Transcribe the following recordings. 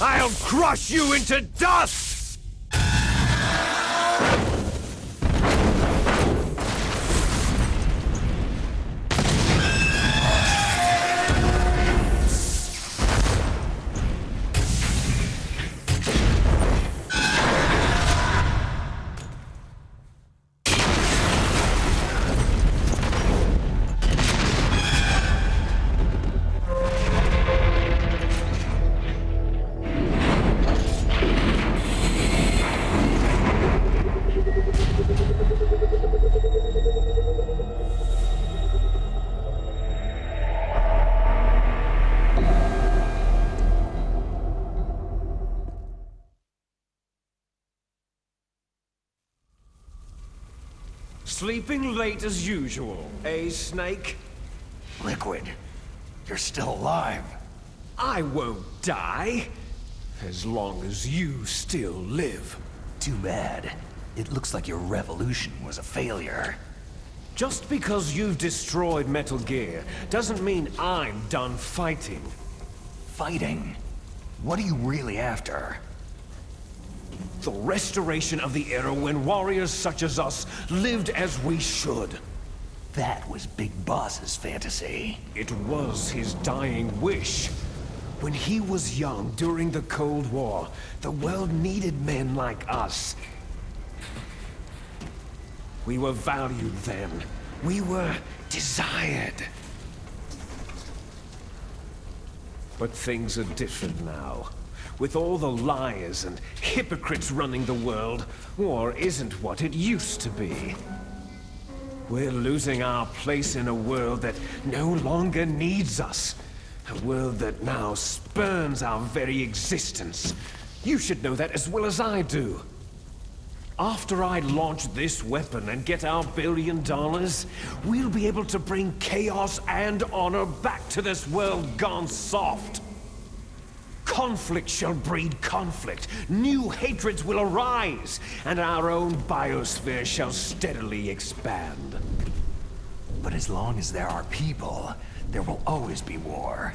I'll crush you into dust! Sleeping late as usual, eh, Snake? Liquid, you're still alive. I won't die, as long as you still live. Too bad. It looks like your revolution was a failure. Just because you've destroyed Metal Gear doesn't mean I'm done fighting. Fighting? What are you really after? The restoration of the era when warriors such as us lived as we should. That was Big Boss's fantasy. It was his dying wish. When he was young during the Cold War, the world needed men like us. We were valued then. We were desired. But things are different now. With all the liars and hypocrites running the world, war isn't what it used to be. We're losing our place in a world that no longer needs us. A world that now spurns our very existence. You should know that as well as I do. After I launch this weapon and get our $1 billion, we'll be able to bring chaos and honor back to this world gone soft. Conflict shall breed conflict, new hatreds will arise, and our own biosphere shall steadily expand. But as long as there are people, there will always be war.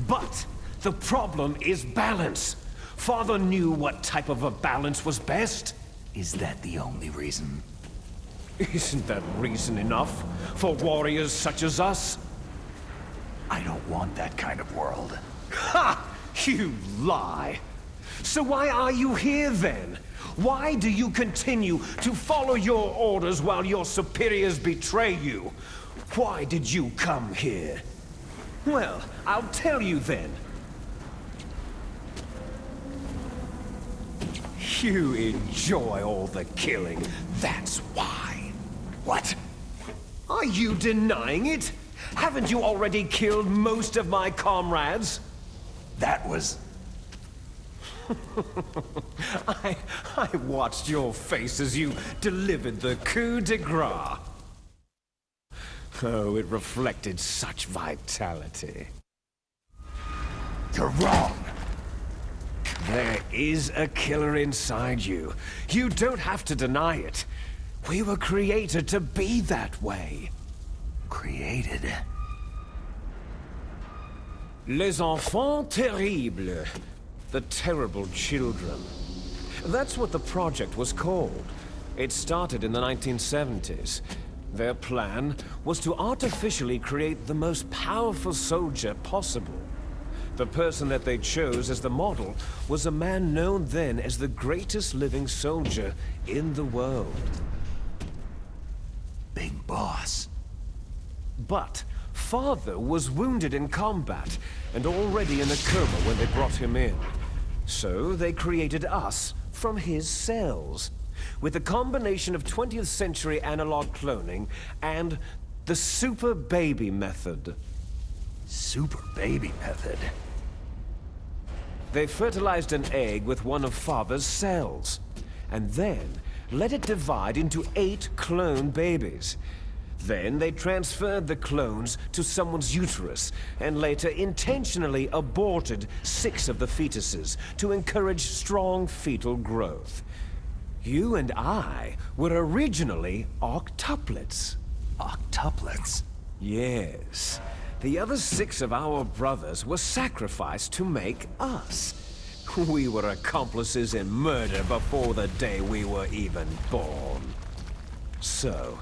But the problem is balance. Father knew what type of a balance was best. Is that the only reason? Isn't that reason enough for warriors such as us? I don't want that kind of world. Ha! You lie! So why are you here then? Why do you continue to follow your orders while your superiors betray you? Why did you come here? Well, I'll tell you then. You enjoy all the killing, that's why. What? Are you denying it? Haven't you already killed most of my comrades? That was... I watched your face as you delivered the coup de grace. Oh, it reflected such vitality. You're wrong. There is a killer inside you. You don't have to deny it. We were created to be that way. Created? Les enfants terribles. The terrible children. That's what the project was called. It started in the 1970s. Their plan was to artificially create the most powerful soldier possible. The person that they chose as the model was a man known then as the greatest living soldier in the world. Big Boss. But Father was wounded in combat and already in a coma when they brought him in. So they created us from his cells, with a combination of 20th century analog cloning and the super baby method. Super baby method? They fertilized an egg with one of Father's cells, and then let it divide into 8 clone babies. Then they transferred the clones to someone's uterus, and later intentionally aborted 6 of the fetuses to encourage strong fetal growth. You and I were originally octuplets. Octuplets? Yes. The other 6 of our brothers were sacrificed to make us. We were accomplices in murder before the day we were even born. So,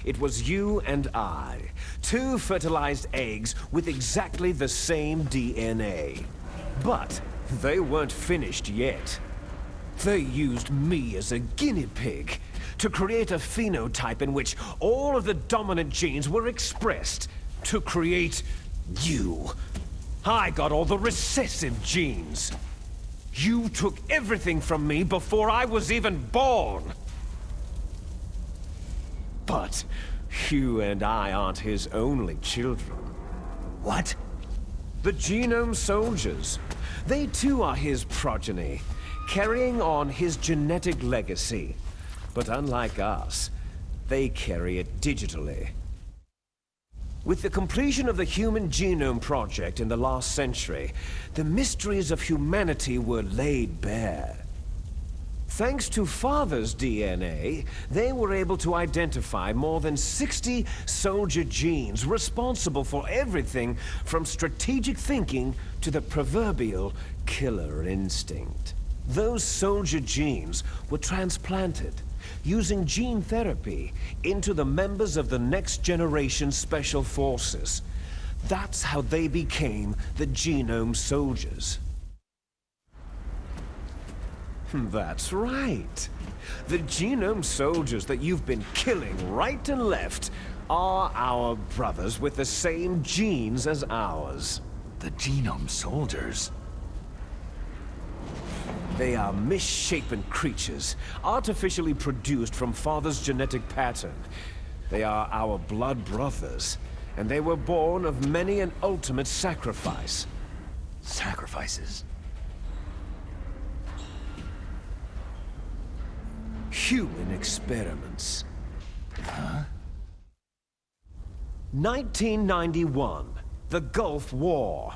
it was you and I, 2 fertilized eggs with exactly the same DNA. But they weren't finished yet. They used me as a guinea pig to create a phenotype in which all of the dominant genes were expressed to create you. I got all the recessive genes. You took everything from me before I was even born. But you and I aren't his only children. What? The genome soldiers. They too are his progeny, carrying on his genetic legacy. But unlike us, they carry it digitally. With the completion of the Human Genome Project in the last century, the mysteries of humanity were laid bare. Thanks to Father's DNA, they were able to identify more than 60 soldier genes responsible for everything from strategic thinking to the proverbial killer instinct. Those soldier genes were transplanted, using gene therapy, into the members of the next generation special forces. That's how they became the genome soldiers. That's right. The genome soldiers that you've been killing right and left are our brothers with the same genes as ours. The genome soldiers? They are misshapen creatures, artificially produced from Father's genetic pattern. They are our blood brothers, and they were born of many an ultimate sacrifice. Sacrifices? Human experiments. Huh? 1991, the Gulf War.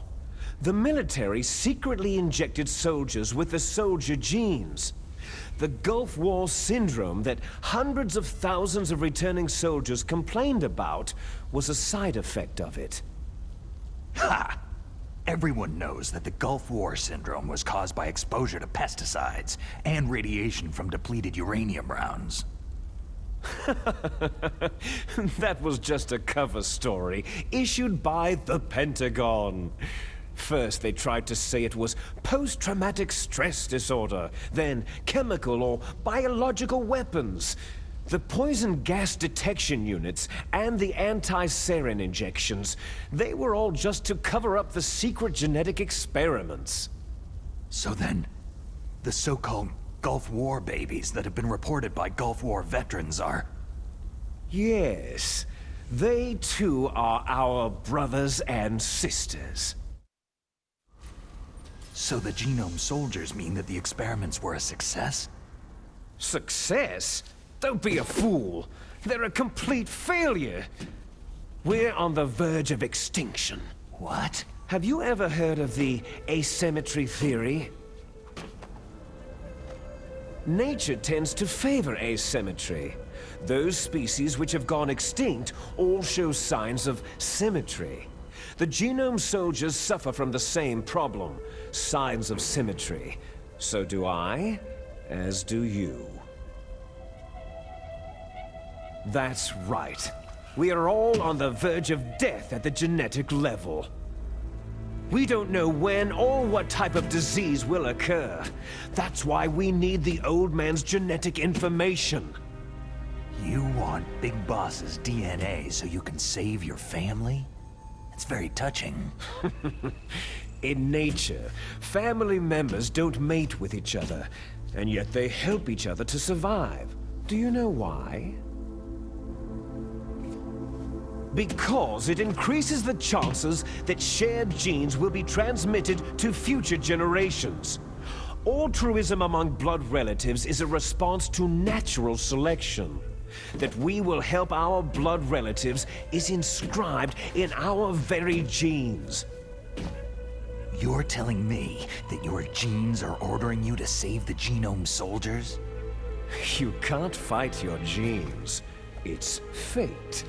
The military secretly injected soldiers with the soldier genes. The Gulf War syndrome that hundreds of thousands of returning soldiers complained about was a side effect of it. Ha! Everyone knows that the Gulf War syndrome was caused by exposure to pesticides and radiation from depleted uranium rounds. That was just a cover story issued by the Pentagon. First, they tried to say it was post-traumatic stress disorder, then chemical or biological weapons. The poison gas detection units and the anti-sarin injections, they were all just to cover up the secret genetic experiments. So then, the so-called Gulf War babies that have been reported by Gulf War veterans are... Yes, they too are our brothers and sisters. So the genome soldiers mean that the experiments were a success? Success? Don't be a fool. They're a complete failure. We're on the verge of extinction. What? Have you ever heard of the asymmetry theory? Nature tends to favor asymmetry. Those species which have gone extinct all show signs of symmetry. The genome soldiers suffer from the same problem, signs of symmetry. So do I, as do you. That's right. We are all on the verge of death at the genetic level. We don't know when or what type of disease will occur. That's why we need the old man's genetic information. You want Big Boss's DNA so you can save your family? It's very touching. In nature, family members don't mate with each other, and yet they help each other to survive. Do you know why? Because it increases the chances that shared genes will be transmitted to future generations. Altruism among blood relatives is a response to natural selection. That we will help our blood relatives is inscribed in our very genes. You're telling me that your genes are ordering you to save the genome soldiers? You can't fight your genes. It's fate.